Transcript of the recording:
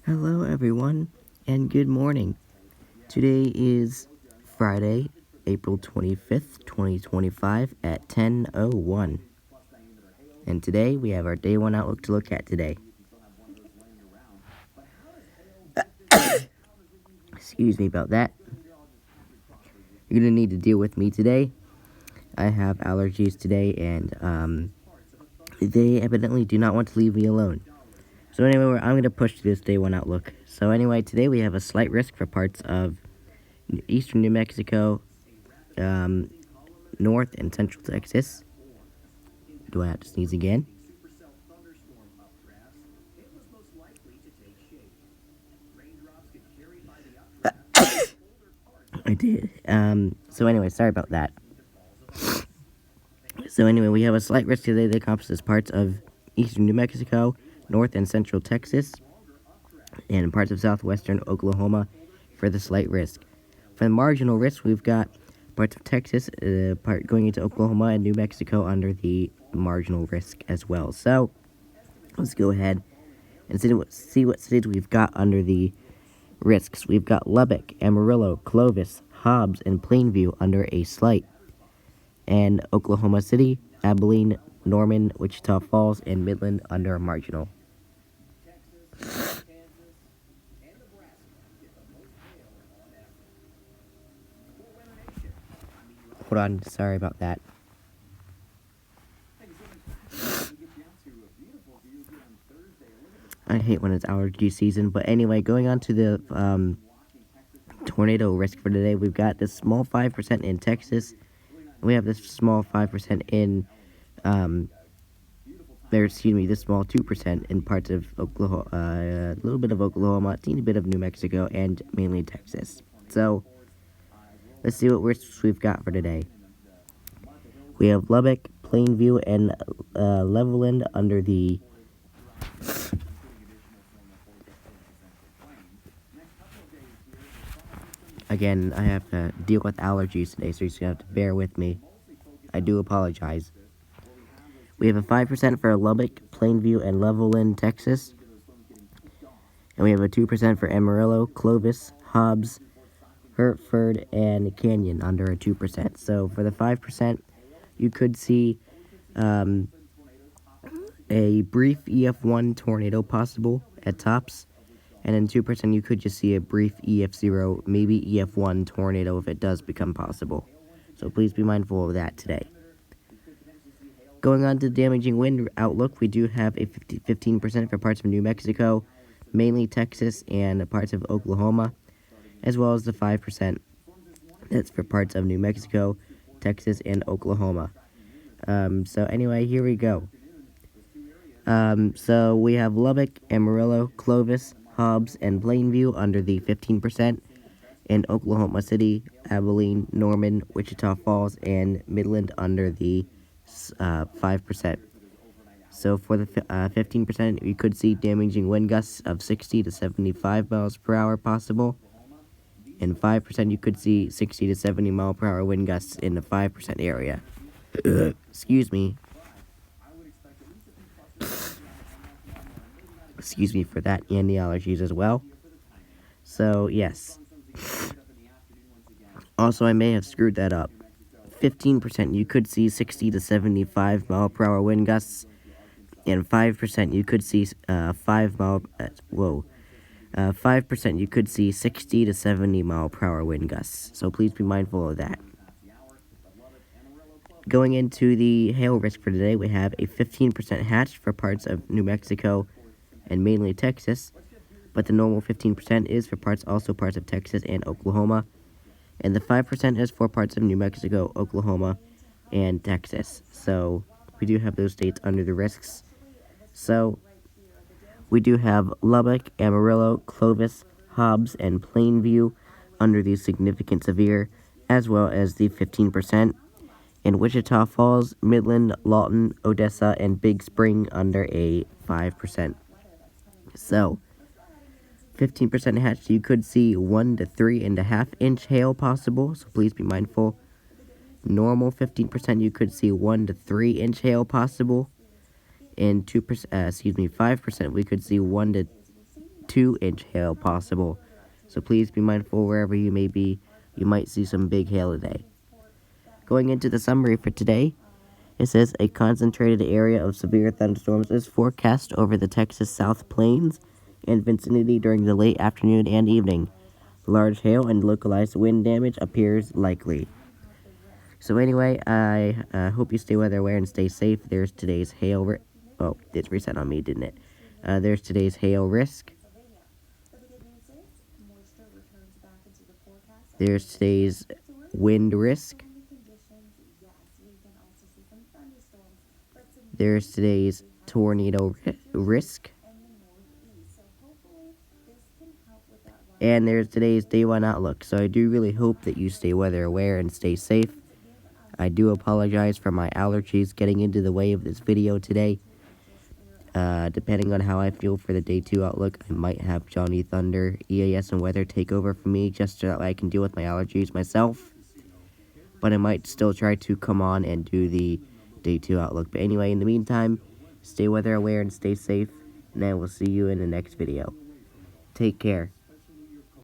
Hello, everyone, and good morning. Today is Friday, April 25th, 2025 at 10:01. And today we have our day one outlook to look at today. Excuse me about that. You're going to need to deal with me today. I have allergies today, and they evidently do not want to leave me alone. So anyway, I'm going to push through this day one outlook. So anyway, today we have a slight risk for parts of eastern New Mexico, North and Central Texas. Do I have to sneeze again? I did. So anyway, sorry about that. So anyway, we have a slight risk today that encompasses parts of eastern New Mexico, North and Central Texas, and parts of southwestern Oklahoma for the slight risk. For the marginal risk, we've got parts of Texas, part going into Oklahoma and New Mexico under the marginal risk as well. So let's go ahead and see what cities we've got under the risks. We've got Lubbock, Amarillo, Clovis, Hobbs, and Plainview under a slight, and Oklahoma City, Abilene, Norman, Wichita Falls, and Midland under a marginal. Hold on, sorry about that. I hate when it's allergy season, but anyway, going on to the tornado risk for today, we've got this small 5% in Texas. We have this small 5% in, this small 2% in parts of Oklahoma, a little bit of Oklahoma, a teeny bit of New Mexico, and mainly Texas. So, let's see what risks we've got for today. We have Lubbock, Plainview, and Levelland under the Again, I have to deal with allergies today, so you're just going to have to bear with me. I do apologize. We have a 5% for Lubbock, Plainview, and Levelland, Texas. And we have a 2% for Amarillo, Clovis, Hobbs, Hertford, and Canyon under a 2%. So for the 5%, you could see a brief EF1 tornado possible at tops. And in 2%, you could just see a brief EF0, maybe EF1 tornado if it does become possible. So please be mindful of that today. Going on to the damaging wind outlook, we do have a 15% for parts of New Mexico, mainly Texas and parts of Oklahoma, as well as the 5% that's for parts of New Mexico, Texas, and Oklahoma. So anyway, here we go. So we have Lubbock, Amarillo, Clovis, Hobbs, and Plainview under the 15%, and Oklahoma City, Abilene, Norman, Wichita Falls, and Midland under the 5%. So for the 15%, you could see damaging wind gusts of 60 to 75 miles per hour possible, and 5% you could see 60 to 70 mile per hour wind gusts in the 5% area. Excuse me. Excuse me for that, and the allergies as well. So, yes. Also, I may have screwed that up. 15%, you could see 60 to 75 mile per hour wind gusts, and 5% you could see 5% you could see 60 to 70 mile per hour wind gusts. So please be mindful of that. Going into the hail risk for today, we have a 15% hatch for parts of New Mexico and mainly Texas, but the normal 15% is for parts of Texas and Oklahoma, and the 5% is for parts of New Mexico, Oklahoma, and Texas. So we do have those states under the risks. So we do have Lubbock, Amarillo, Clovis, Hobbs, and Plainview under the significant severe, as well as the 15%, and Wichita Falls, Midland, Lawton, Odessa, and Big Spring under a 5%. So, 15% hatch, you could see 1 to 3.5 inch hail possible, so please be mindful. Normal 15%, you could see 1 to 3 inch hail possible. And 5%, we could see 1 to 2-inch hail possible. So please be mindful wherever you may be. You might see some big hail today. Going into the summary for today, it says a concentrated area of severe thunderstorms is forecast over the Texas South Plains and vicinity during the late afternoon and evening. Large hail and localized wind damage appears likely. So anyway, I hope you stay weather aware and stay safe. There's today's hail oh, it reset on me, didn't it? There's today's hail risk. There's today's wind risk. There's today's tornado risk. And there's today's day one outlook. So I do really hope that you stay weather aware and stay safe. I do apologize for my allergies getting into the way of this video today. Depending on how I feel for the day 2 outlook, I might have Johnny Thunder, EAS, and weather take over for me just so that I can deal with my allergies myself. But I might still try to come on and do the day 2 outlook. But anyway, in the meantime, stay weather aware and stay safe, and I will see you in the next video. Take care.